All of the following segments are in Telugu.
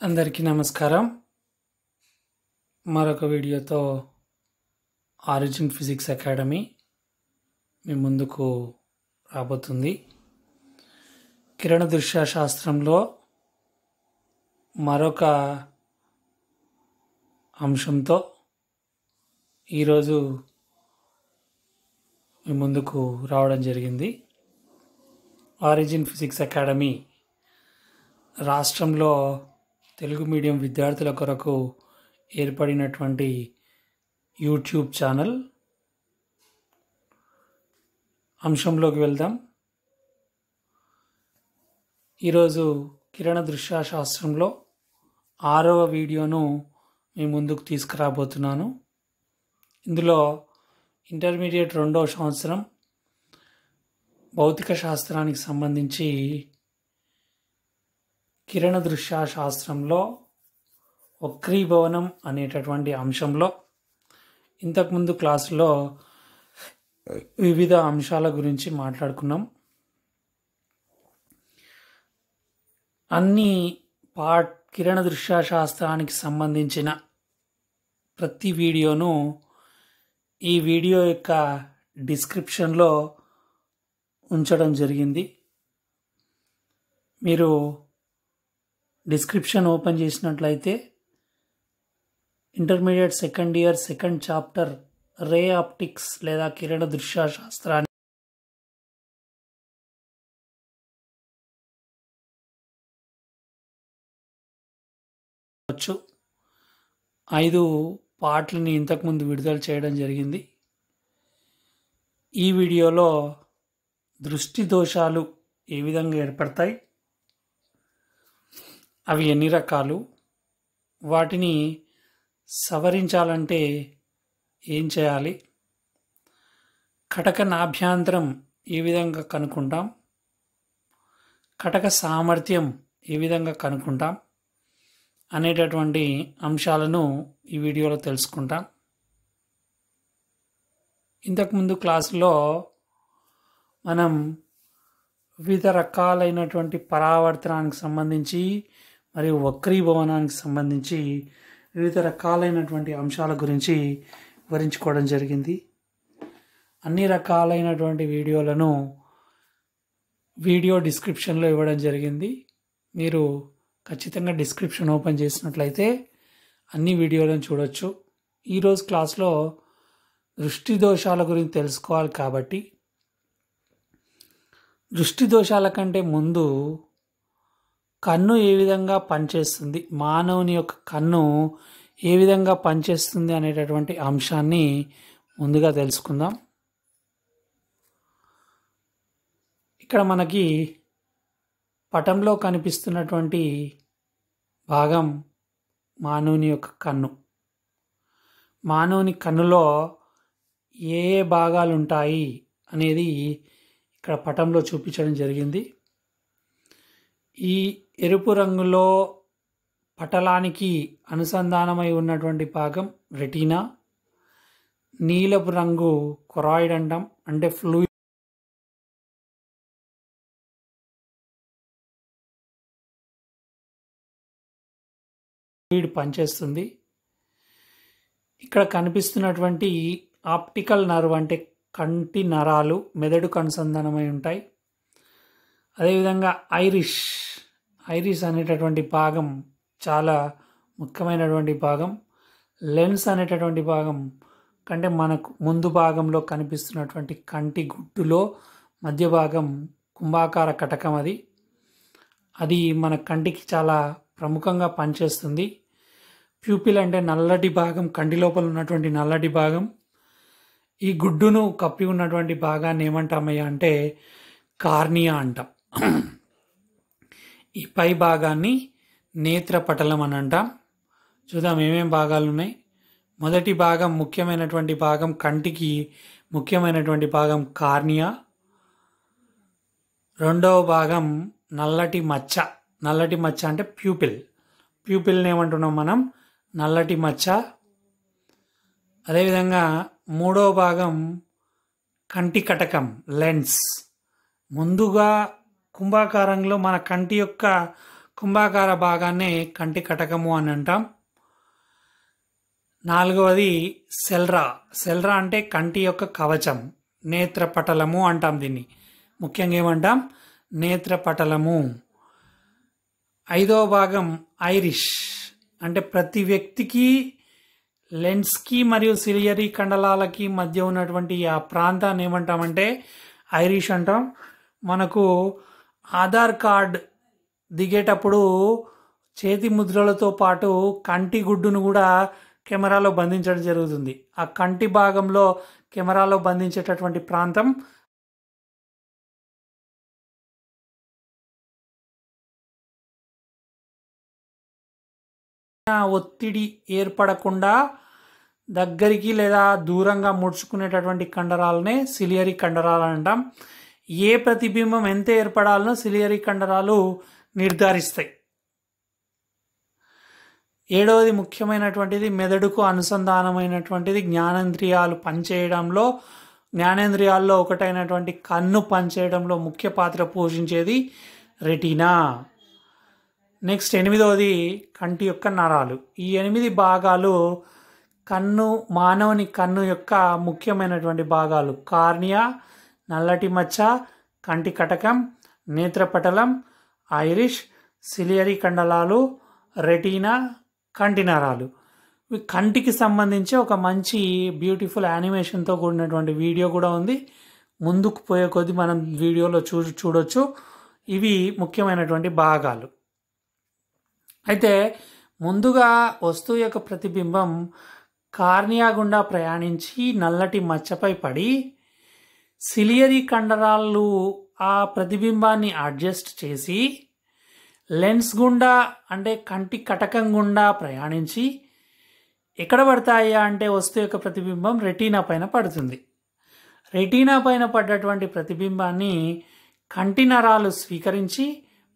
అందరికీ నమస్కారం. మరొక వీడియోతో ఆరిజిన్ ఫిజిక్స్ అకాడమీ మీ ముందుకు రాబోతుంది. కిరణ దృశ్య శాస్త్రంలో మరొక అంశంతో ఈరోజు మీ ముందుకు రావడం జరిగింది. ఆరిజిన్ ఫిజిక్స్ అకాడమీ రాష్ట్రంలో తెలుగు మీడియం విద్యార్థుల కొరకు ఏర్పడినటువంటి యూట్యూబ్ ఛానల్. అంశంలోకి వెళ్దాం. ఈరోజు కిరణ దృశ్య శాస్త్రంలో 6వ వీడియోను మీ ముందుకు తీసుకురాబోతున్నాను. ఇందులో ఇంటర్మీడియట్ 2వ సంవత్సరం భౌతిక శాస్త్రానికి సంబంధించి కిరణ దృశ్య శాస్త్రంలో వక్రీభవనం అనేటటువంటి అంశంలో ఇంతకుముందు క్లాసులో వివిధ అంశాల గురించి మాట్లాడుకున్నాం. అన్ని కిరణ దృశ్య శాస్త్రానికి సంబంధించిన ప్రతి వీడియోను ఈ వీడియో యొక్క డిస్క్రిప్షన్లో ఉంచడం జరిగింది. మీరు డిస్క్రిప్షన్ ఓపెన్ చేసినట్లయితే intermediate second year second chapter ray optics లేదా కిరణ దృశ్య శాస్త్రాన్ని వచ్చు. 5 పార్ట్లని ఇంతకుముందు విడుదల చేయడం జరిగింది. ఈ వీడియోలో దృష్టి దోషాలు ఏ విధంగా ఏర్పడతాయి, అవి ఎన్ని రకాలు, వాటిని సవరించాలంటే ఏం చేయాలి, కటక నాభ్యంతరం ఏ విధంగా కనుక్కుంటాం, కటక సామర్థ్యం ఏ విధంగా కనుక్కుంటాం అనేటటువంటి అంశాలను ఈ వీడియోలో తెలుసుకుంటాం. ఇంతకుముందు క్లాసులో మనం వివిధ రకాలైనటువంటి పరావర్తనానికి సంబంధించి మరియు వక్రీభవనానికి సంబంధించి వివిధ రకాలైనటువంటి అంశాల గురించి వివరించుకోవడం జరిగింది. అన్ని రకాలైనటువంటి వీడియోలను వీడియో డిస్క్రిప్షన్లో ఇవ్వడం జరిగింది. మీరు ఖచ్చితంగా డిస్క్రిప్షన్ ఓపెన్ చేసినట్లయితే అన్ని వీడియోలను చూడొచ్చు. ఈరోజు క్లాస్లో దృష్టి దోషాల గురించి తెలుసుకోవాలి కాబట్టి దృష్టి దోషాల కంటే ముందు కన్ను ఏ విధంగా పనిచేస్తుంది, మానవుని యొక్క కన్ను ఏ విధంగా పనిచేస్తుంది అనేటటువంటి అంశాన్ని ముందుగా తెలుసుకుందాం. ఇక్కడ మనకి పటంలో కనిపిస్తున్నటువంటి భాగం మానవుని యొక్క కన్ను. మానవుని కన్నులో ఏ ఏ భాగాలు ఉంటాయి అనేది ఇక్కడ పటంలో చూపించడం జరిగింది. ఈ ఎరుపు రంగులో పటలానికి అనుసంధానమై ఉన్నటువంటి భాగం రెటీనా, నీలపు రంగు కొరాయిడ్ అంటాం, అంటే ఫ్లూయిడ్ పనిచేస్తుంది. ఇక్కడ కనిపిస్తున్నటువంటి ఆప్టికల్ నర్వ్ అంటే కంటి నరాలు మెదడుకు అనుసంధానమై ఉంటాయి. అదేవిధంగా ఐరిస్ అనేటటువంటి భాగం చాలా ముఖ్యమైనటువంటి భాగం. లెన్స్ అనేటటువంటి భాగం కంటే మనకు ముందు భాగంలో కనిపిస్తున్నటువంటి కంటి గుడ్డులో మధ్య భాగం కుంభాకార కటకం. అది మన కంటికి చాలా ప్రముఖంగా పనిచేస్తుంది. ప్యూపిల్ అంటే నల్లటి భాగం, కంటి లోపల ఉన్నటువంటి నల్లటి భాగం. ఈ గుడ్డును కప్పి ఉన్నటువంటి భాగాన్ని ఏమంటామయ్యా అంటే కార్నియా అంటాం. ఈ పై భాగాన్ని నేత్రపటలం అని అంటాం. చూద్దాం ఏమేం భాగాలు ఉన్నాయి. మొదటి భాగం, ముఖ్యమైనటువంటి భాగం, కంటికి ముఖ్యమైనటువంటి భాగం కార్నియా. రెండవ భాగం నల్లటి మచ్చ. నల్లటి మచ్చ అంటే ప్యూపిల్ని ఏమంటున్నాం మనం, నల్లటి మచ్చ. అదేవిధంగా మూడవ భాగం కంటి కటకం, లెన్స్. ముందుగా కుంభాకారంలో మన కంటి యొక్క కుంభాకార భాగాన్నే కంటి కటకము అని అంటాం. నాలుగవది సెల్రా. సెల్రా అంటే కంటి యొక్క కవచం, నేత్రపటలము అంటాం దీన్ని. ముఖ్యంగా ఏమంటాం? నేత్రపటలము. ఐదవ భాగం ఐరిష్. అంటే ప్రతి వ్యక్తికి లెన్స్కి మరియు సిలియరీ కండలాలకి మధ్య ఉన్నటువంటి ఆ ప్రాంతాన్ని ఏమంటామంటే ఐరిష్ అంటాం. మనకు ఆధార్ కార్డ్ దిగేటప్పుడు చేతి ముద్రలతో పాటు కంటి గుడ్డును కూడా కెమెరాలో బంధించడం జరుగుతుంది. ఆ కంటి భాగంలో కెమెరాలో బంధించేటటువంటి ప్రాంతం ఒత్తిడి ఏర్పడకుండా దగ్గరికి లేదా దూరంగా ముడుచుకునేటటువంటి కండరాలనే సిలియరీ కండరాలు అంటాం. ఏ ప్రతిబింబం ఎంత ఏర్పడాలనో సిలియరీ కండరాలు నిర్ధారిస్తాయి. ఏడవది ముఖ్యమైనటువంటిది మెదడుకు అనుసంధానమైనటువంటిది జ్ఞానేంద్రియాలు పనిచేయడంలో, జ్ఞానేంద్రియాల్లో ఒకటైనటువంటి కన్ను పనిచేయడంలో ముఖ్య పాత్ర పోషించేది రెటీనా. నెక్స్ట్ ఎనిమిదవది కంటి యొక్క నరాలు. ఈ 8 భాగాలు మానవుని కన్ను యొక్క ముఖ్యమైనటువంటి భాగాలు. కార్నియా, నల్లటి మచ్చ, కంటి కటకం, నేత్రపటలం, ఐరిష్, సిలియరీ కండలాలు, రెటీనా, కంటి నరాలు. కంటికి సంబంధించి ఒక మంచి బ్యూటిఫుల్ యానిమేషన్తో కూడినటువంటి వీడియో కూడా ఉంది. ముందుకు పోయే కొద్దీ మనం వీడియోలో చూడొచ్చు. ఇవి ముఖ్యమైనటువంటి భాగాలు. అయితే ముందుగా వస్తువు యొక్క ప్రతిబింబం కార్నియా గుండా ప్రయాణించి నల్లటి మచ్చపై పడి సిలియరీ కండరాలు ఆ ప్రతిబింబాన్ని అడ్జస్ట్ చేసి లెన్స్ గుండా అంటే కంటి కటకం గుండా ప్రయాణించి ఎక్కడ పడతాయా అంటే వస్తువు యొక్క ప్రతిబింబం రెటీనా పైన పడుతుంది. రెటీనా పైన పడ్డటువంటి ప్రతిబింబాన్ని కంటి నరాలు స్వీకరించి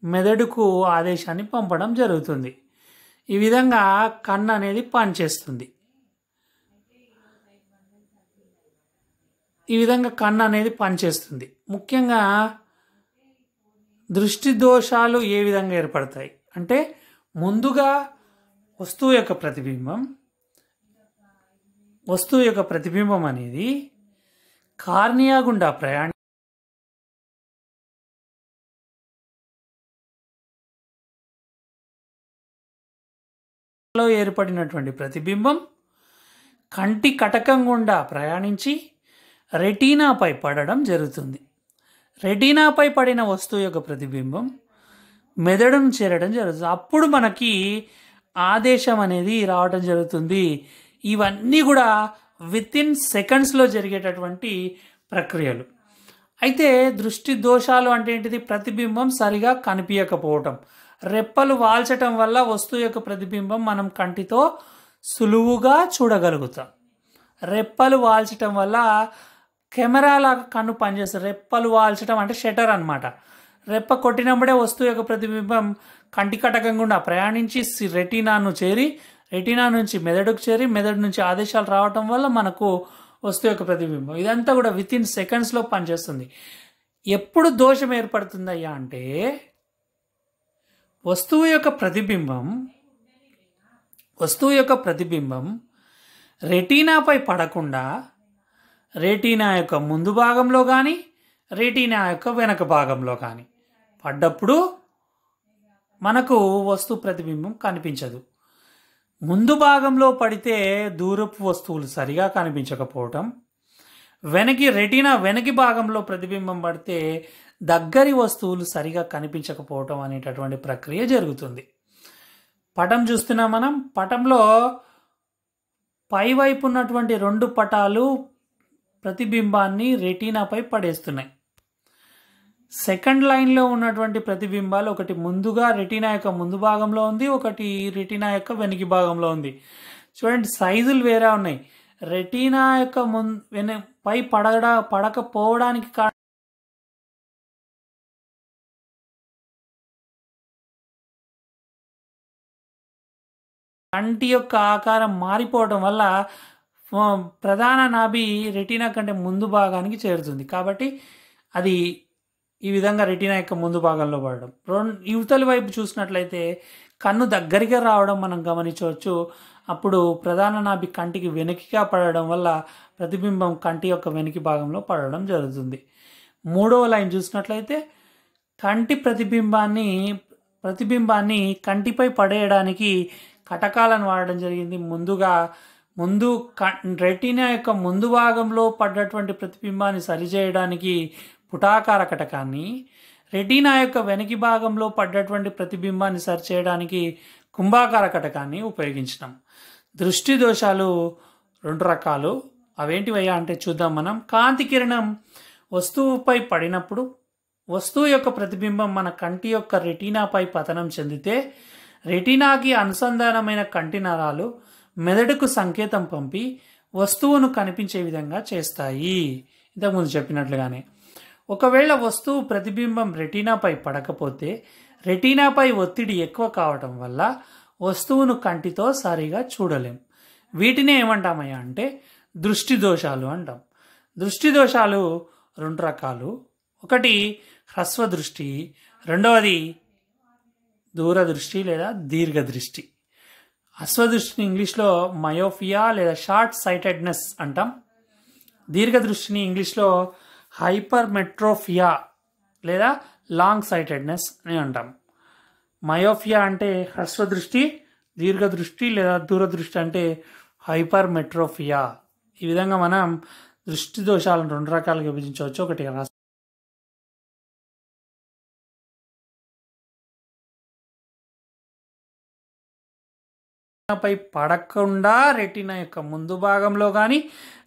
మెదడుకు ఆదేశాన్ని పంపడం జరుగుతుంది. ఈ విధంగా కన్ను అనేది పనిచేస్తుంది. ముఖ్యంగా దృష్టి దోషాలు ఏ విధంగా ఏర్పడతాయి అంటే ముందుగా వస్తువు యొక్క ప్రతిబింబం అనేది కార్నియా గుండా ఏర్పడినటువంటి ప్రతిబింబం కంటి కటకం గుండా ప్రయాణించి రెటీనాపై పడడం జరుగుతుంది. రెటీనాపై పడిన వస్తువు యొక్క ప్రతిబింబం మెదడును చేరడం జరుగుతుంది. అప్పుడు మనకి ఆదేశం అనేది రావడం జరుగుతుంది. ఇవన్నీ కూడా వితిన్ సెకండ్స్లో జరిగేటటువంటి ప్రక్రియలు. అయితే దృష్టి దోషాలు అంటే ఏంటిది? ప్రతిబింబం సరిగా కనిపించకపోవటం. రెప్పలు వాల్చటం వల్ల వస్తువు యొక్క ప్రతిబింబం మనం కంటితో సులువుగా చూడగలుగుతాం. రెప్పలు వాల్చటం వల్ల కెమెరాలాగా కన్ను పనిచేస్తుంది. రెప్పలు వాల్చటం అంటే షటర్ అన్నమాట. రెప్ప కొట్టినప్పుడే వస్తువు యొక్క ప్రతిబింబం కంటి కటకం గుండా ప్రయాణించి రెటీనాను చేరి, రెటీనా నుంచి మెదడుకు చేరి, మెదడు నుంచి ఆదేశాలు రావటం వల్ల మనకు వస్తువు యొక్క ప్రతిబింబం ఇదంతా కూడా వితిన్ సెకండ్స్లో పనిచేస్తుంది. ఎప్పుడు దోషం ఏర్పడుతుందయ్యా అంటే వస్తువు యొక్క ప్రతిబింబం రెటీనాపై పడకుండా రెటీనా యొక్క ముందు భాగంలో కానీ రెటీనా యొక్క వెనక భాగంలో కానీ పడ్డప్పుడు మనకు వస్తువు ప్రతిబింబం కనిపించదు. ముందు భాగంలో పడితే దూరపు వస్తువులు సరిగా కనిపించకపోవటం, రెటీనా వెనక భాగంలో ప్రతిబింబం పడితే దగ్గరి వస్తువులు సరిగా కనిపించకపోవటం అనేటటువంటి ప్రక్రియ జరుగుతుంది. పటం చూస్తున్నాం మనం. పటంలో పైవైపు ఉన్నటువంటి 2 పటాలు ప్రతిబింబాన్ని రెటీనాపై పడేస్తున్నాయి. సెకండ్ లైన్లో ఉన్నటువంటి ప్రతిబింబాలు ఒకటి ముందుగా రెటీనా యొక్క ముందు భాగంలో ఉంది, ఒకటి రెటీనా యొక్క వెనక భాగంలో ఉంది. చూడండి, సైజులు వేరే ఉన్నాయి. రెటీనా యొక్క పై పడకపోవడానికి కంటి యొక్క ఆకారం మారిపోవడం వల్ల ప్రధాన నాభి రెటీనా కంటే ముందు భాగానికి చేరుతుంది. కాబట్టి అది ఈ విధంగా రెటీనా యొక్క ముందు భాగంలో పడడం. యువతలి వైపు చూసినట్లయితే కన్ను దగ్గరగా రావడం మనం గమనించవచ్చు. అప్పుడు ప్రధాన నాభి కంటికి వెనుకగా పడడం వల్ల ప్రతిబింబం కంటి యొక్క వెనుక భాగంలో పడడం జరుగుతుంది. మూడవ లైన్ చూసినట్లయితే కంటి ప్రతిబింబాన్ని కంటిపై పడేయడానికి కటకాలను వాడడం జరిగింది. రెటీనా యొక్క ముందు భాగంలో పడ్డటువంటి ప్రతిబింబాన్ని సరిచేయడానికి పుటాకార కటకాన్ని, రెటీనా యొక్క వెనక భాగంలో పడ్డటువంటి ప్రతిబింబాన్ని సరిచేయడానికి కుంభాకార కటకాన్ని ఉపయోగించినాం. దృష్టి దోషాలు 2 రకాలు. అవేంటివయ్యా అంటే చూద్దాం మనం. కాంతి కిరణం వస్తువుపై పడినప్పుడు వస్తువు యొక్క ప్రతిబింబం మన కంటి యొక్క రెటీనాపై పతనం చెందితే రెటీనాకి అనుసంధానమైన కంటి నరాలు మెదడుకు సంకేతం పంపి వస్తువును కనిపించే విధంగా చేస్తాయి. ఇంతకుముందు చెప్పినట్లుగానే ఒకవేళ వస్తువు ప్రతిబింబం రెటీనాపై పడకపోతే రెటీనాపై ఒత్తిడి ఎక్కువ కావటం వల్ల వస్తువును కంటితో సరిగా చూడలేం. వీటినే ఏమంటామయ్యా అంటే దృష్టి దోషాలు అంటాం. దృష్టి దోషాలు 2 రకాలు. ఒకటి హ్రస్వ దృష్టి, రెండవది దూరదృష్టి లేదా దీర్ఘదృష్టి. హ్రస్వదృష్టిని ఇంగ్లీష్లో మయోఫియా లేదా షార్ట్ సైటెడ్నెస్ అంటాం. దీర్ఘదృష్టిని ఇంగ్లీష్లో హైపర్మెట్రోఫియా లేదా లాంగ్ సైటెడ్నెస్ అని అంటాం. మయోఫియా అంటే హ్రస్వదృష్టి, దీర్ఘదృష్టి లేదా దూరదృష్టి అంటే హైపర్మెట్రోఫియా. ఈ విధంగా మనం దృష్టి దోషాలను 2 రకాలుగా విభజించవచ్చు. ఒకటి పై పడకుండా రెటీనా యొక్క ముందు భాగంలో కానీ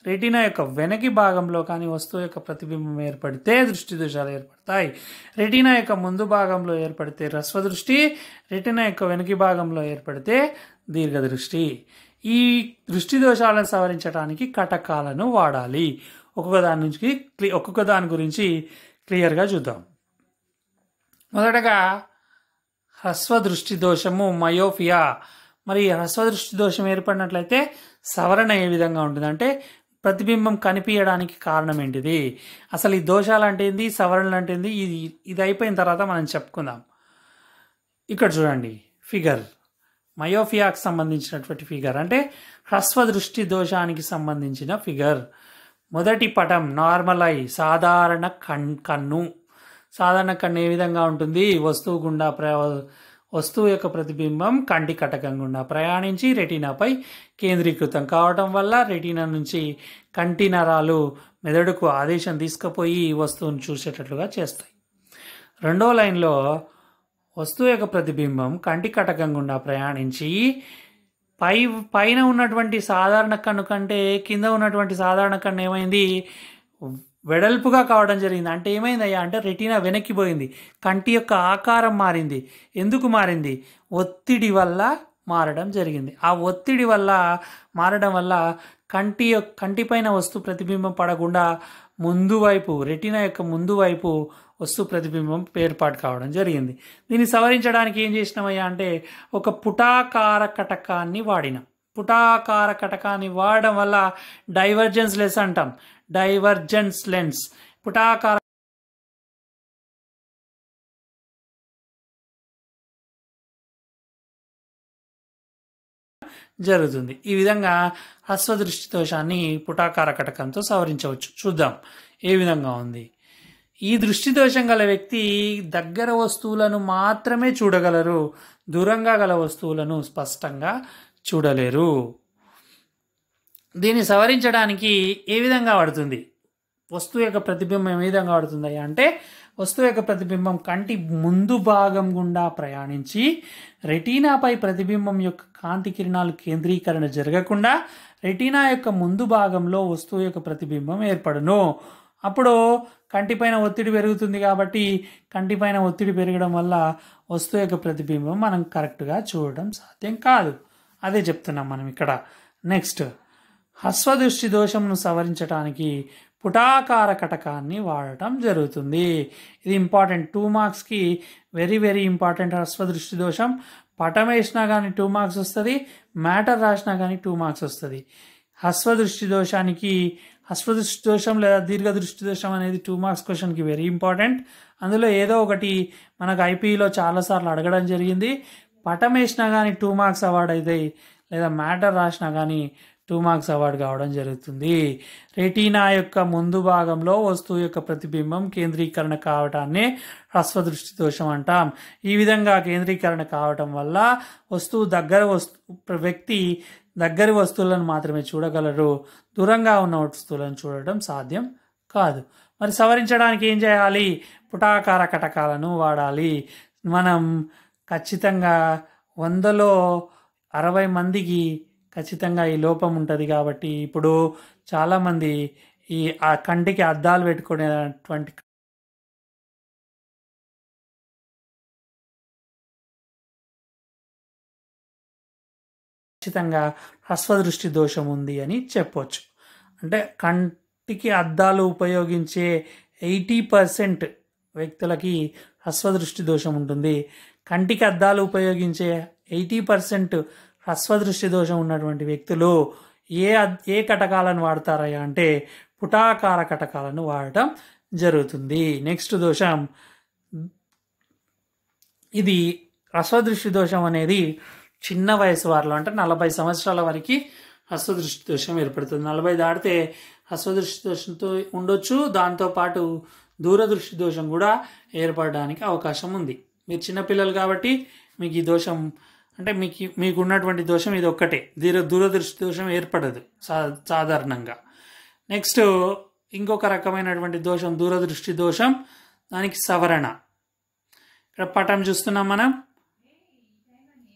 రెటీనా యొక్క వెనక భాగంలో కానీ వస్తువు యొక్క ప్రతిబింబం ఏర్పడితే దృష్టి దోషాలు ఏర్పడతాయి. రెటీనా యొక్క ముందు భాగంలో ఏర్పడితే హ్రస్వదృష్టి, రెటీనా యొక్క వెనక భాగంలో ఏర్పడితే దీర్ఘదృష్టి. ఈ దృష్టి దోషాలను సవరించడానికి కటకాలను వాడాలి. ఒక్కొక్క దాని గురించి క్లియర్గా చూద్దాం. మొదటగా హ్రస్వదృష్టి దోషము మయోఫియా. మరి హ్రస్వదృష్టి దోషం ఏర్పడినట్లయితే సవరణ ఏ విధంగా ఉంటుంది అంటే ప్రతిబింబం కనిపించడానికి కారణం ఏంటిది, అసలు ఈ దోషాలు అంటే ఏంది, సవరణలు అంటే ఏంది, ఇది అయిపోయిన తర్వాత మనం చెప్పుకుందాం. ఇక్కడ చూడండి ఫిగర్, మయోఫియాకి సంబంధించినటువంటి ఫిగర్ అంటే హ్రస్వదృష్టి దోషానికి సంబంధించిన ఫిగర్. మొదటి పటం నార్మల్ ఐ, సాధారణ కన్ను. సాధారణ కన్ను ఏ విధంగా ఉంటుంది, వస్తువు యొక్క ప్రతిబింబం కంటి కటకం గుండా ప్రయాణించి రెటీనాపై కేంద్రీకృతం కావటం వల్ల రెటీనా నుంచి కంటి నరాలు మెదడుకు ఆదేశం తీసుకుపోయి వస్తువును చూసేటట్లుగా చేస్తాయి. రెండో లైన్లో వస్తువు యొక్క ప్రతిబింబం కంటి కటకం గుండా ప్రయాణించి పైన ఉన్నటువంటి సాధారణ కన్ను కంటే కింద ఉన్నటువంటి సాధారణ కన్ను ఏమైంది, వెడల్పుగా కావడం జరిగింది. అంటే ఏమైందయ్యా అంటే రెటీనా వెనక్కిపోయింది, కంటి యొక్క ఆకారం మారింది. ఎందుకు మారింది, ఒత్తిడి వల్ల మారడం జరిగింది. ఆ ఒత్తిడి వల్ల మారడం వల్ల కంటిపైన వస్తు ప్రతిబింబం పడకుండా ముందు వైపు రెటీనా యొక్క ముందు వైపు వస్తు ప్రతిబింబం ఏర్పాటు కావడం జరిగింది. దీన్ని సవరించడానికి ఏం చేసినామయ్యా అంటే ఒక పుటాకార కటకాన్ని వాడినాం. పుటాకార కటకాన్ని వాడడం వల్ల డైవర్జెన్స్ లెన్స్ అంటాం. డైవర్జెన్స్ లెన్స్ పుటాకార జరుగుతుంది. ఈ విధంగా హ్రస్వదృష్టి దోషాన్ని పుటాకార కటకంతో సవరించవచ్చు. చూద్దాం ఏ విధంగా ఉంది. ఈ దృష్టి దోషం గల వ్యక్తి దగ్గర వస్తువులను మాత్రమే చూడగలరు, దూరంగా గల వస్తువులను స్పష్టంగా చూడలేరు. దీన్ని సవరించడానికి ఏ విధంగా పడుతుంది, వస్తువు యొక్క ప్రతిబింబం ఏ విధంగా పడుతుంది అంటే వస్తువు యొక్క ప్రతిబింబం కంటి ముందు భాగం గుండా ప్రయాణించి రెటీనాపై ప్రతిబింబం యొక్క కాంతి కిరణాలు కేంద్రీకరణ జరగకుండా రెటీనా యొక్క ముందు భాగంలో వస్తువు యొక్క ప్రతిబింబం ఏర్పడును. అప్పుడు కంటిపైన ఒత్తిడి పెరుగుతుంది కాబట్టి కంటిపైన ఒత్తిడి పెరగడం వల్ల వస్తువు యొక్క ప్రతిబింబం మనం కరెక్ట్గా చూడడం సాధ్యం కాదు. అదే చెప్తున్నాం మనం ఇక్కడ. నెక్స్ట్, హ్రస్వదృష్టి దోషంను సవరించడానికి పుటాకార కటకాన్ని వాడటం జరుగుతుంది. ఇది ఇంపార్టెంట్, 2 మార్క్స్కి వెరీ వెరీ ఇంపార్టెంట్. హ్రస్వదృష్టి దోషం పటం వేసినా కానీ 2 మార్క్స్ వస్తుంది, మ్యాటర్ రాసినా కానీ 2 మార్క్స్ వస్తుంది. హ్రస్వదృష్టి దోషానికి హస్వదృష్టి దోషం లేదా దీర్ఘదృష్టి దోషం అనేది 2 మార్క్స్ క్వశ్చన్కి వెరీ ఇంపార్టెంట్. అందులో ఏదో ఒకటి మనకు ఐపీఈలో చాలాసార్లు అడగడం జరిగింది. పటం వేసినా కానీ 2 మార్క్స్ అవార్డు అవుతాయి, లేదా మ్యాటర్ రాసినా కానీ 2 మార్క్స్ అవార్డు కావడం జరుగుతుంది. రెటీనా యొక్క ముందు భాగంలో వస్తువు యొక్క ప్రతిబింబం కేంద్రీకరణ కావటాన్ని హ్రస్వదృష్టి దోషం అంటాం. ఈ విధంగా కేంద్రీకరణ కావటం వల్ల వ్యక్తి దగ్గరి వస్తువులను మాత్రమే చూడగలరు, దూరంగా ఉన్న వస్తువులను చూడటం సాధ్యం కాదు. మరి సవరించడానికి ఏం చేయాలి? పుటాకార కటకాలను వాడాలి. మనం ఖచ్చితంగా 100లో 60 మందికి ఖచ్చితంగా ఈ లోపం ఉంటుంది. కాబట్టి ఇప్పుడు చాలామంది ఈ కంటికి అద్దాలు పెట్టుకునేటువంటి ఖచ్చితంగా హ్రస్వదృష్టి దోషం ఉంది అని చెప్పొచ్చు. అంటే కంటికి అద్దాలు ఉపయోగించే 80% వ్యక్తులకి హ్రస్వదృష్టి దోషం ఉంటుంది. కంటికి అద్దాలు ఉపయోగించే 80% హ్రస్వదృష్టి దోషం ఉన్నటువంటి వ్యక్తులు ఏ కటకాలను వాడతారయ్యా అంటే పుటాకార కటకాలను వాడటం జరుగుతుంది. నెక్స్ట్ దోషం, ఇది హ్రస్వదృష్టి దోషం అనేది చిన్న వయసు వారిలో అంటే 40 సంవత్సరాల వరకు హ్రస్వదృష్టి దోషం ఏర్పడుతుంది. 40 దాటితే హ్రస్వదృష్టి దోషంతో ఉండొచ్చు. దాంతోపాటు దూరదృష్టి దోషం కూడా ఏర్పడడానికి అవకాశం ఉంది. మీరు చిన్నపిల్లలు కాబట్టి మీకు ఈ దోషం అంటే మీకు ఉన్నటువంటి దోషం ఇది ఒక్కటే, దూరదృష్టి దోషం ఏర్పడదు సాధారణంగా. నెక్స్ట్ ఇంకొక రకమైనటువంటి దోషం దూరదృష్టి దోషం, దానికి సవరణ. ఇక్కడ పటం చూస్తున్నాం మనం.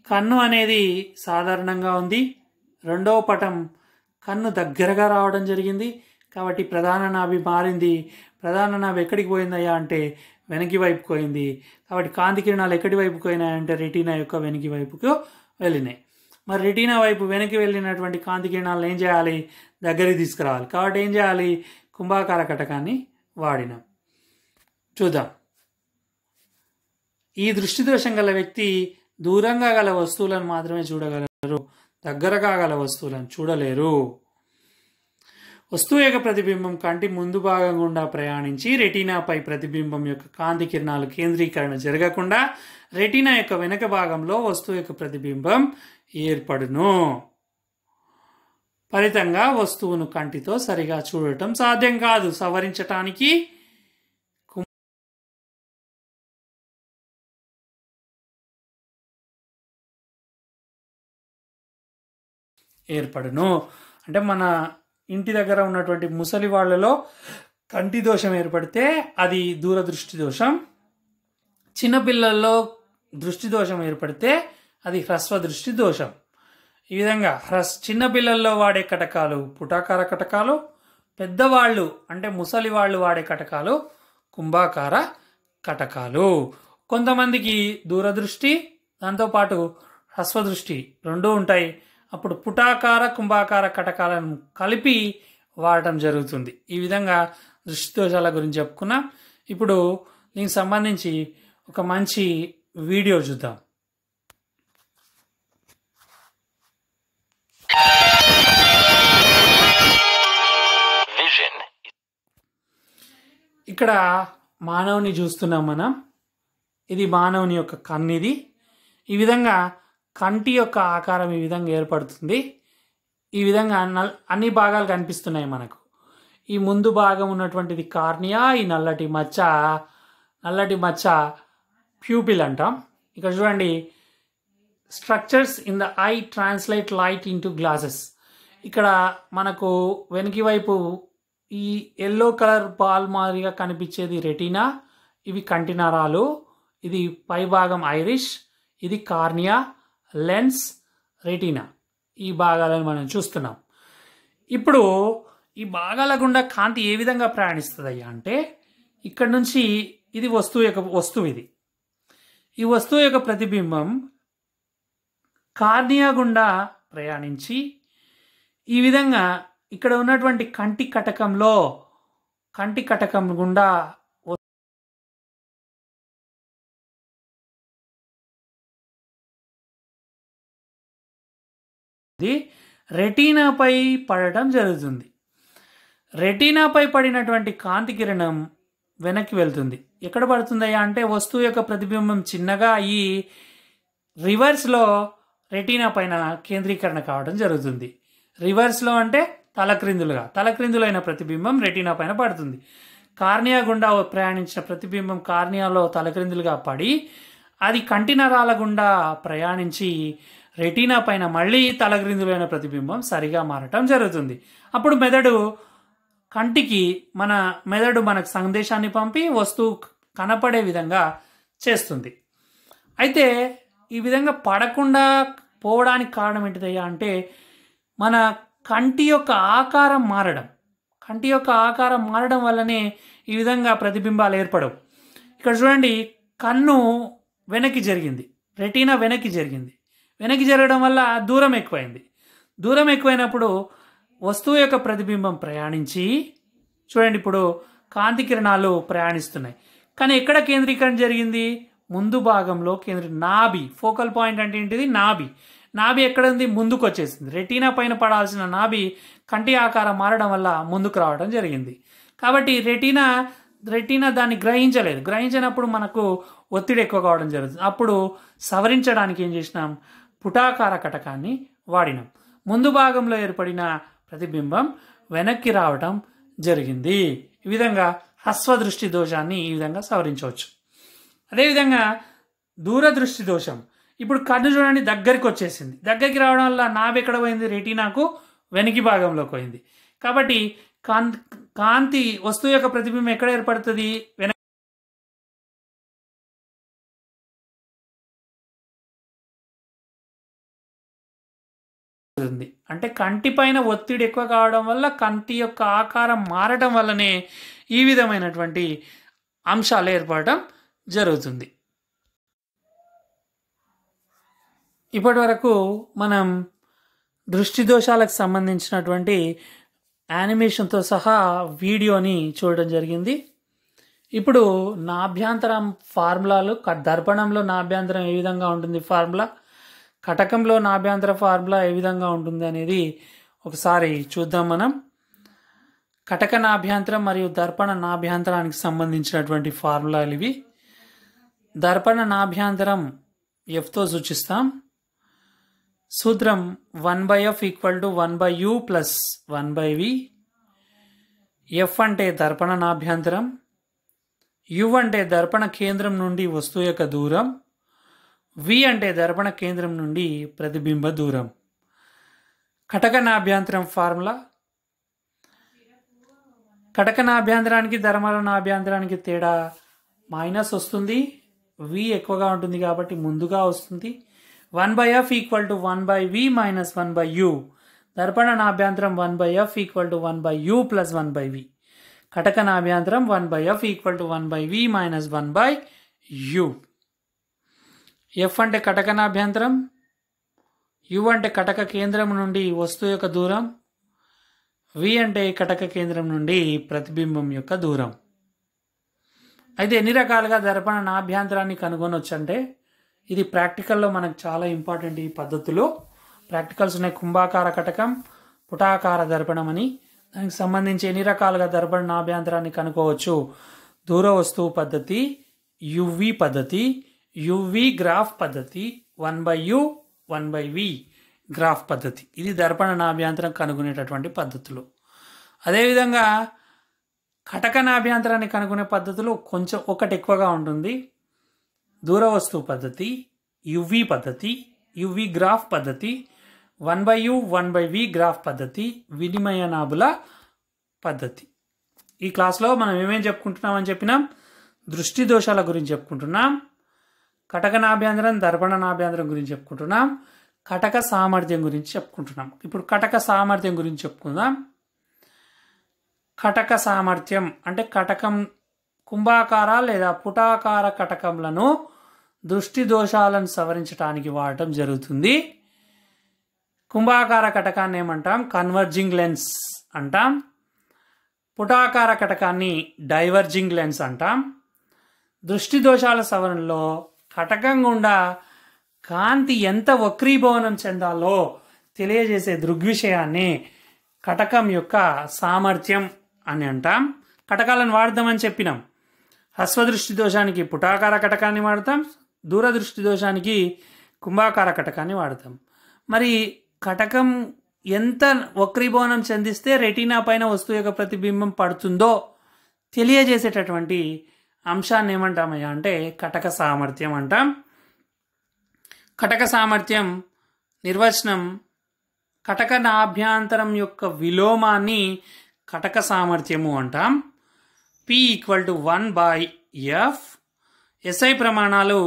కన్ను అనేది సాధారణంగా ఉంది. రెండవ పటం కన్ను దగ్గరగా రావడం జరిగింది కాబట్టి ప్రధాన నాభి మారింది. ప్రధాన నాభి ఎక్కడికి పోయిందయ్యా అంటే వెనక్కి వైపుకి పోయింది. కాబట్టి కాంతి కిరణాలు ఎక్కడి వైపుకి పోయినాయంటే రెటీనా యొక్క వెనక్కి వైపుకు వెళ్ళినాయి. మరి రెటీనా వైపు వెనక్కి వెళ్ళినటువంటి కాంతి కిరణాలను ఏం చేయాలి? దగ్గరికి తీసుకురావాలి. కాబట్టి ఏం చేయాలి? కుంభాకార కటకాన్ని వాడినాం. చూద్దాం. ఈ దృష్టి దోషం గల వ్యక్తి దూరంగా గల వస్తువులను మాత్రమే చూడగలరు, దగ్గరగా గల వస్తువులను చూడలేరు. వస్తువు యొక్క ప్రతిబింబం కంటి ముందు భాగం గుండా ప్రయాణించి రెటీనాపై ప్రతిబింబం యొక్క కాంతి కిరణాలు కేంద్రీకరణ జరగకుండా రెటీనా యొక్క వెనక భాగంలో వస్తువు యొక్క ప్రతిబింబం ఏర్పడును. ఫలితంగా వస్తువును కంటితో సరిగా చూడటం సాధ్యం కాదు. సవరించటానికి ఏర్పడును. అంటే మన ఇంటి దగ్గర ఉన్నటువంటి ముసలి వాళ్ళలో కంటి దోషం ఏర్పడితే అది దూరదృష్టి దోషం. చిన్నపిల్లల్లో దృష్టి దోషం ఏర్పడితే అది హ్రస్వదృష్టి దోషం. ఈ విధంగా చిన్నపిల్లల్లో వాడే కటకాలు పుటాకార కటకాలు, పెద్దవాళ్ళు అంటే ముసలి వాళ్ళు వాడే కటకాలు కుంభాకార కటకాలు. కొంతమందికి దూరదృష్టి దాంతోపాటు హ్రస్వదృష్టి రెండూ ఉంటాయి. అప్పుడు పుటాకార కుంభాకార కటకాలను కలిపి వాడటం జరుగుతుంది. ఈ విధంగా దృష్టి దోషాల గురించి చెప్పుకున్నాం. ఇప్పుడు దీనికి సంబంధించి ఒక మంచి వీడియో చూద్దాం. ఇక్కడ మానవుని చూస్తున్నాం మనం. ఇది మానవుని యొక్క కన్నిది. ఈ విధంగా కంటి యొక్క ఆకారం ఈ విధంగా ఏర్పడుతుంది. ఈ విధంగా అన్ని భాగాలు కనిపిస్తున్నాయి మనకు. ఈ ముందు భాగం ఉన్నటువంటిది కార్నియా, ఈ నల్లటి మచ్చ ప్యూపిల్ అంటాం. ఇక్కడ చూడండి, structures in the I translate light into glasses. ఇక్కడ మనకు వెనక వైపు ఈ ఎల్లో కలర్ బాల్ మాదిరిగా కనిపించేది రెటీనా, ఇవి కంటి నరాలు, ఇది పై భాగం ఐరిష్, ఇది కార్నియా, లెన్స్, రెటీనా. ఈ భాగాలను మనం చూస్తున్నాం. ఇప్పుడు ఈ భాగాల గుండా కాంతి ఏ విధంగా ప్రయాణిస్తుంది అయ్యా అంటే ఇక్కడ నుంచి ఇది వస్తువు ఇది. ఈ వస్తువు యొక్క ప్రతిబింబం కార్నియా గుండా ప్రయాణించి ఈ విధంగా ఇక్కడ ఉన్నటువంటి కంటి కటకం గుండా రెటీనాపై పడటం జరుగుతుంది. రెటీనాపై పడినటువంటి కాంతి కిరణం వెనక్కి వెళ్తుంది. ఎక్కడ పడుతుందయ్యా అంటే వస్తువు యొక్క ప్రతిబింబం చిన్నగా అయ్యి రివర్స్లో రెటీనా పైన కేంద్రీకరణ కావడం జరుగుతుంది. రివర్స్లో అంటే తలక్రిందులైన ప్రతిబింబం రెటీనా పైన పడుతుంది. కార్నియా గుండా ప్రయాణించిన ప్రతిబింబం కార్నియాలో తలక్రిందులుగా పడి అది కంటి నరాల గుండా ప్రయాణించి రెటీనా పైన మళ్ళీ తలక్రిందులైన ప్రతిబింబం సరిగా మారటం జరుగుతుంది. అప్పుడు మెదడు మనకు సందేశాన్ని పంపి వస్తువు కనపడే విధంగా చేస్తుంది. అయితే ఈ విధంగా పడకుండా పోవడానికి కారణం ఏంటిదయ్యా అంటే మన కంటి యొక్క ఆకారం మారడం వల్లనే ఈ విధంగా ప్రతిబింబాలు ఏర్పడవు. ఇక్కడ చూడండి, కన్ను వెనక్కి జరిగింది, రెటీనా వెనక్కి జరగడం వల్ల దూరం ఎక్కువైనప్పుడు వస్తువు యొక్క ప్రతిబింబం ప్రయాణించి చూడండి, ఇప్పుడు కాంతి కిరణాలు ప్రయాణిస్తున్నాయి. కానీ ఎక్కడ కేంద్రీకరణ జరిగింది? ముందు భాగంలో నాభి. ఫోకల్ పాయింట్ అంటే ఏంటిది? నాభి ఎక్కడ ఉంది? ముందుకు వచ్చేసింది. రెటీనా పైన పడాల్సిన నాభి కంటి ఆకారం మారడం వల్ల ముందుకు రావడం జరిగింది. కాబట్టి రెటీనా దాన్ని గ్రహించినప్పుడు మనకు ఒత్తిడి ఎక్కువ కావడం జరుగుతుంది. అప్పుడు సవరించడానికి ఏం చేసినాం? పుటాకార కటకాన్ని వాడినాం. ముందు భాగంలో ఏర్పడిన ప్రతిబింబం వెనక్కి రావడం జరిగింది. ఈ విధంగా హ్రస్వదృష్టి దోషాన్ని ఈ విధంగా సవరించవచ్చు. అదేవిధంగా దూరదృష్టి దోషం. ఇప్పుడు కన్ను చూడండి, దగ్గరికి రావడం వల్ల నాభి ఎక్కడ పోయింది? రెటీనాకు వెనక భాగంలోకి పోయింది. కాబట్టి కాంతి వస్తువు యొక్క ప్రతిబింబం ఎక్కడ ఏర్పడుతుంది? అంటే కంటి పైన ఒత్తిడి ఎక్కువ కావడం వల్ల కంటి యొక్క ఆకారం మారటం వల్లనే ఈ విధమైనటువంటి అంశాలు ఏర్పడటం జరుగుతుంది. ఇప్పటి వరకు మనం దృష్టి దోషాలకు సంబంధించినటువంటి యానిమేషన్తో సహా వీడియోని చూడడం జరిగింది. ఇప్పుడు నాభ్యంతరం ఫార్ములాలు, దర్పణంలో నాభ్యంతరం ఏ విధంగా ఉంటుంది ఫార్ములా, కటకంలో నాభ్యంతర ఫార్ములా ఏ విధంగా ఉంటుంది అనేది ఒకసారి చూద్దాం. మనం కటక నాభ్యంతరం మరియు దర్పణ నాభ్యంతరానికి సంబంధించినటువంటి ఫార్ములాలు ఇవి. దర్పణ నాభ్యంతరం ఎఫ్తో సూచిస్తాం. సూత్రం 1/f = 1/u + 1/v. ఎఫ్ అంటే దర్పణ నాభ్యంతరం, యు అంటే దర్పణ కేంద్రం నుండి వస్తువు యొక్క దూరం, వి అంటే దర్పణ కేంద్రం నుండి ప్రతిబింబ దూరం. కటక నాభ్యంతరం ఫార్ములా. కటక నాభ్యంతరానికి దర్పణ నాభ్యంతరానికి తేడా మైనస్ వస్తుంది. వి ఎక్కువగా ఉంటుంది కాబట్టి ముందుగా వస్తుంది. 1/f = 1/v - 1/u. Darpana నాభ్యంతరం 1/f = 1/u + 1/v. కటక నాభ్యంతరం 1/f = 1/v - 1/u. ఎఫ్ అంటే కటక నాభ్యంతరం, యు అంటే కటక కేంద్రం నుండి వస్తువు యొక్క దూరం, వి అంటే కటక కేంద్రం నుండి ప్రతిబింబం యొక్క దూరం. అయితే ఎన్ని రకాలుగా దర్పణ నాభ్యంతరాన్ని కనుగొనవచ్చు అంటే ఇది ప్రాక్టికల్లో మనకు చాలా ఇంపార్టెంట్. ఈ పద్ధతిలో ప్రాక్టికల్స్ ఉన్నాయి. కుంభాకార కటకం, పుటాకార దర్పణం అని. దానికి సంబంధించి ఎన్ని రకాలుగా దర్పణ నాభ్యంతరాన్ని కనుక్కోవచ్చు? దూర వస్తువు పద్ధతి, యువి పద్ధతి, యువి గ్రాఫ్ పద్ధతి, 1/u 1/v గ్రాఫ్ పద్ధతి. ఇది దర్పణ నాభ్యంతరం కనుగొనేటటువంటి పద్ధతులు. అదేవిధంగా కటక నాభ్యంతరాన్ని కనుగొనే పద్ధతులు కొంచెం ఒకటి ఎక్కువగా ఉంటుంది. దూర వస్తువు పద్ధతి, యువి పద్ధతి, యువి గ్రాఫ్ పద్ధతి, 1/u 1/v గ్రాఫ్ పద్ధతి, వినిమయ నాబుల పద్ధతి. ఈ క్లాస్లో మనం ఏమేం చెప్పుకుంటున్నామని చెప్పినాం? దృష్టి దోషాల గురించి చెప్పుకుంటున్నాం, కటక నాభ్యంతరం, దర్పణ నాభ్యంతరం గురించి చెప్పుకుంటున్నాం, కటక సామర్థ్యం గురించి చెప్పుకుంటున్నాం. ఇప్పుడు కటక సామర్థ్యం గురించి చెప్పుకుందాం. కటక సామర్థ్యం అంటే కటకం కుంభాకార లేదా పుటాకార కటకములను దృష్టి దోషాలను సవరించడానికి వాడటం జరుగుతుంది. కుంభాకార కటకాన్ని ఏమంటాం? కన్వర్జింగ్ లెన్స్ అంటాం. పుటాకార కటకాన్ని డైవర్జింగ్ లెన్స్ అంటాం. దృష్టి దోషాల సవరణలో కటకం గుండా కాంతి ఎంత వక్రీభవనం చెందాలో తెలియజేసే దృగ్విషయాన్ని కటకం యొక్క సామర్థ్యం అని అంటాం. కటకాలను వాడదామని చెప్పినాం. హ్రస్వదృష్టి దోషానికి పుటాకార కటకాన్ని వాడతాం, దూరదృష్టి దోషానికి కుంభాకార కటకాన్ని వాడతాం. మరి కటకం ఎంత వక్రీభవనం చెందిస్తే రెటీనా పైన వస్తువు యొక్క ప్రతిబింబం పడుతుందో తెలియజేసేటటువంటి అంశాన్ని ఏమంటామయ్యా అంటే కటక సామర్థ్యం అంటాం. కటక సామర్థ్యం నిర్వచనం కటక నాభ్యంతరం యొక్క విలోమాన్ని కటక సామర్థ్యము అంటాం. P = 1/f. SI ప్రమాణాలు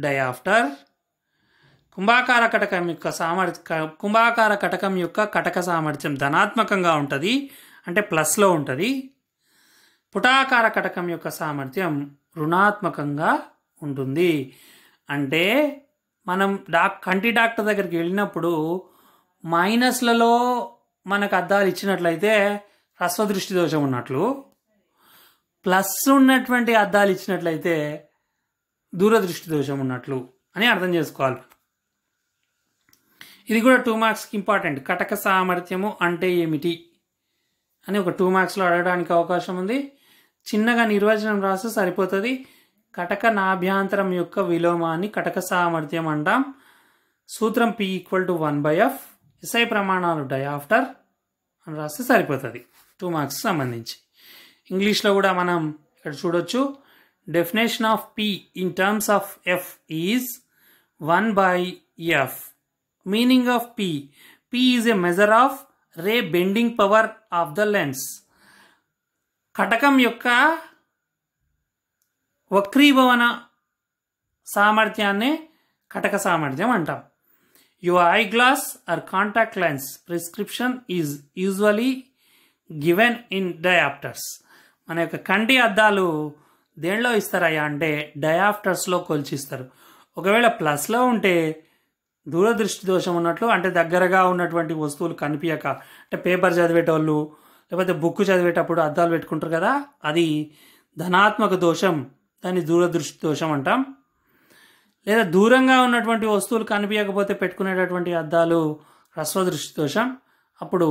డయాఫ్టర్. కుంభాకార కటకం యొక్క కటక సామర్థ్యం ధనాత్మకంగా ఉంటుంది, అంటే ప్లస్లో ఉంటుంది. పుటాకార కటకం యొక్క సామర్థ్యం రుణాత్మకంగా ఉంటుంది. అంటే మనం కంటి డాక్టర్ దగ్గరికి వెళ్ళినప్పుడు మైనస్లలో మనకు అద్దాలు ఇచ్చినట్లయితే హ్రస్వదృష్టి దోషం ఉన్నట్లు, ప్లస్ ఉన్నటువంటి అద్దాలు ఇచ్చినట్లయితే దూరదృష్టి దోషం ఉన్నట్లు అని అర్థం చేసుకోవాలి. ఇది కూడా 2 మార్క్స్కి ఇంపార్టెంట్. కటక సామర్థ్యము అంటే ఏమిటి అని ఒక 2 మార్క్స్లో అడగడానికి అవకాశం ఉంది. చిన్నగా నిర్వచనం రాస్తే సరిపోతుంది. కటక నాభ్యంతరం యొక్క విలోమాన్ని కటక సామర్థ్యం అంటాం. సూత్రం P = 1/f. SI ప్రమాణాలు డయాఫ్టర్ అని రాస్తే సరిపోతుంది 2 మార్క్స్ సంబంధించి. ఇంగ్లీష్లో కూడా మనం ఇక్కడ చూడొచ్చు. Definition of P in terms of F is 1/f. Meaning of P is a measure of ray bending power of the lens. కటకం యొక్క వక్రీభవన సామర్థ్యాన్నే కటక సామర్థ్యం అంటాం. Your eye glass or contact lens prescription is usually given in diopters. మన యొక్క కంటి అద్దాలు దేనిలో ఇస్తారయ్యా అంటే డయాప్టర్స్లో కొలిచిస్తారు. ఒకవేళ ప్లస్లో ఉంటే దూరదృష్టి దోషం ఉన్నట్లు, అంటే దగ్గరగా ఉన్నటువంటి వస్తువులు కనిపించక, అంటే పేపర్ చదివేటోళ్ళు లేకపోతే బుక్ చదివేటప్పుడు అద్దాలు పెట్టుకుంటారు కదా, అది ధనాత్మక దోషం, దాన్ని దూరదృష్టి దోషం అంటాం. లేదా దూరంగా ఉన్నటువంటి వస్తువులు కనిపించకపోతే పెట్టుకునేటటువంటి అద్దాలు హ్రస్వదృష్టి దోషం. అప్పుడు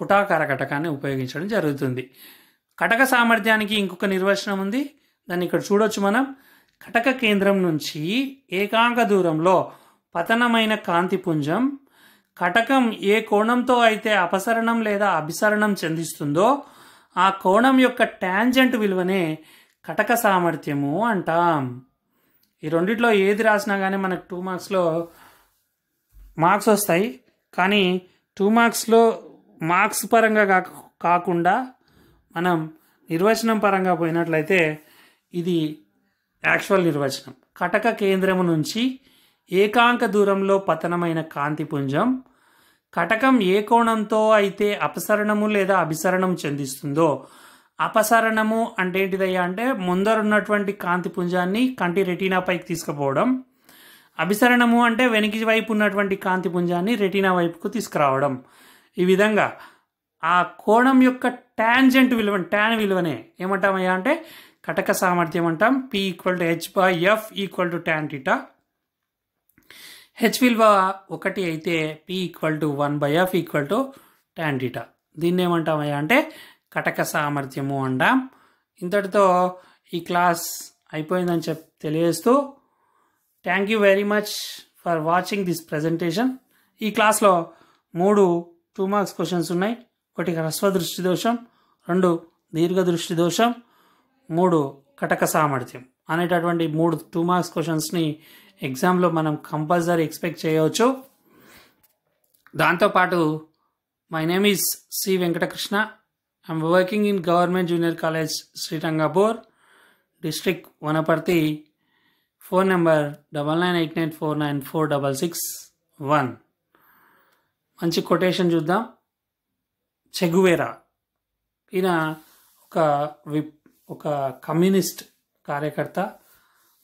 పుటాకార కటకాన్ని ఉపయోగించడం జరుగుతుంది. కటక సామర్థ్యానికి ఇంకొక నిర్వచనం ఉంది, దాన్ని ఇక్కడ చూడొచ్చు మనం. కటక కేంద్రం నుంచి ఏకాంక దూరంలో పతనమైన కాంతిపుంజం కటకం ఏ కోణంతో అయితే అపసరణం లేదా అభిసరణం చెందిస్తుందో ఆ కోణం యొక్క టాంజెంట్ విలువనే కటక సామర్థ్యము అంటాం. ఈ రెండిట్లో ఏది రాసినా కానీ మనకు 2 మార్క్స్లో మార్క్స్ వస్తాయి. కానీ 2 మార్క్స్లో మార్క్స్ పరంగా కాకుండా మనం నిర్వచనం పరంగా పోయినట్లయితే ఇది యాక్చువల్ నిర్వచనం. కటక కేంద్రము నుంచి ఏకాంక దూరంలో పతనమైన కాంతిపుంజం కటకం ఏ కోణంతో అయితే అపసరణము లేదా అభిసరణం చెందిస్తుందో, అపసరణము అంటే ఏంటిదయ్యా అంటే ముందరున్నటువంటి కాంతిపుంజాన్ని కంటి రెటీనా పైకి తీసుకుపోవడం, అభిసరణము అంటే వెనక వైపు ఉన్నటువంటి కాంతిపుంజాన్ని రెటీనా వైపుకు తీసుకురావడం. ఈ విధంగా ఆ కోణం యొక్క టాంజెంట్ విలువ, ట్యాన్ విలువనే ఏమంటామయ్యా అంటే కటక సామర్థ్యం అంటాం. P = h/f = tan θ. హెచ్ విలువ 1 అయితే P = 1/f = tan θ. దీన్ని ఏమంటామయ్యా అంటే కటక సామర్థ్యము అంటాం. ఇంతటితో ఈ క్లాస్ అయిపోయిందని తెలియజేస్తూ thank you very much for watching this presentation. ఈ క్లాస్లో 3 2 మార్క్స్ క్వశ్చన్స్ ఉన్నాయి. 1 హ్రస్వదృష్టి దోషం, 2 దీర్ఘదృష్టి దోషం, 3 కటక సామర్థ్యం అనేటటువంటి 3 2 మార్క్స్ క్వశ్చన్స్ని ఎగ్జామ్లో మనం కంపల్సరీ ఎక్స్పెక్ట్ చేయవచ్చు. దాంతోపాటు my name is C Venkatakrishna. I'm working in government junior college Srirangapur, district Wanaparthy. Phone number 9989494661. మంచి కొటేషన్ చూద్దాం. చెగువేరా ఈయన ఒక కమ్యూనిస్ట్ కార్యకర్త,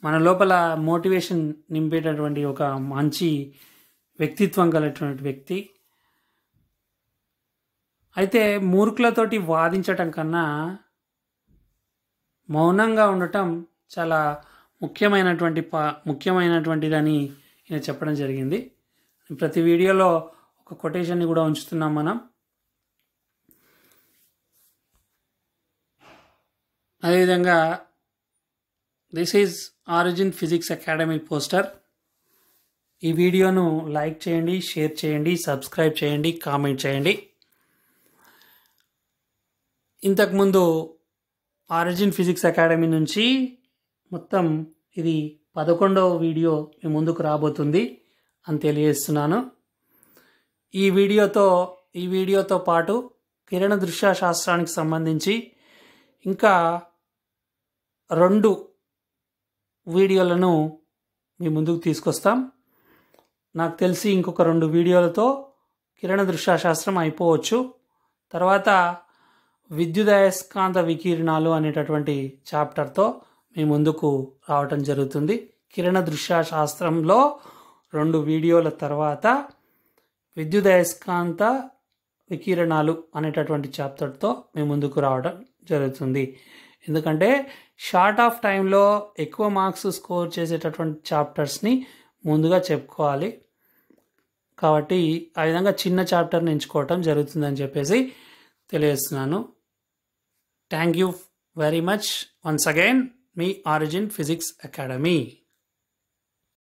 మన లోపల మోటివేషన్ నింపేటటువంటి ఒక మంచి వ్యక్తిత్వం కలిగినటువంటి వ్యక్తి. అయితే మూర్ఖులతోటి వాదించటం కన్నా మౌనంగా ఉండటం చాలా ముఖ్యమైనటువంటిదని ఈయన చెప్పడం జరిగింది. ప్రతి వీడియోలో ఒక కొటేషన్ని కూడా ఉంచుతున్నాం మనం. అదేవిధంగా this is origin physics academy poster. ఈ వీడియోను లైక్ చేయండి, షేర్ చేయండి, సబ్స్క్రైబ్ చేయండి, కామెంట్ చేయండి. ఇంతకుముందు ఆరిజిన్ ఫిజిక్స్ అకాడమీ నుంచి మొత్తం ఇది 11వ వీడియో మీ ముందుకు రాబోతుంది అని తెలియజేస్తున్నాను. ఈ వీడియోతో పాటు కిరణ దృశ్య శాస్త్రానికి సంబంధించి ఇంకా 2 వీడియోలను మీ ముందుకు తీసుకొస్తాం. నాకు తెలిసి ఇంకొక 2 వీడియోలతో కిరణ దృశ్య శాస్త్రం అయిపోవచ్చు. తర్వాత విద్యుదయస్కాంత వికిరణాలు అనేటటువంటి చాప్టర్తో మీ ముందుకు రావటం జరుగుతుంది. కిరణ దృశ్య శాస్త్రంలో 2 వీడియోల తర్వాత విద్యుదయస్కాంత వికిరణాలు అనేటటువంటి చాప్టర్తో మీ ముందుకు రావడం జరుగుతుంది. ఎందుకంటే షార్ట్ ఆఫ్ టైంలో ఎక్కువ మార్క్స్ స్కోర్ చేసేటటువంటి చాప్టర్స్ని ముందుగా చెప్పుకోవాలి. కాబట్టి ఆ విధంగా చిన్న చాప్టర్ని ఎంచుకోవటం జరుగుతుందని చెప్పేసి తెలియజేస్తున్నాను. Thank you very much once again. Me origin physics academy.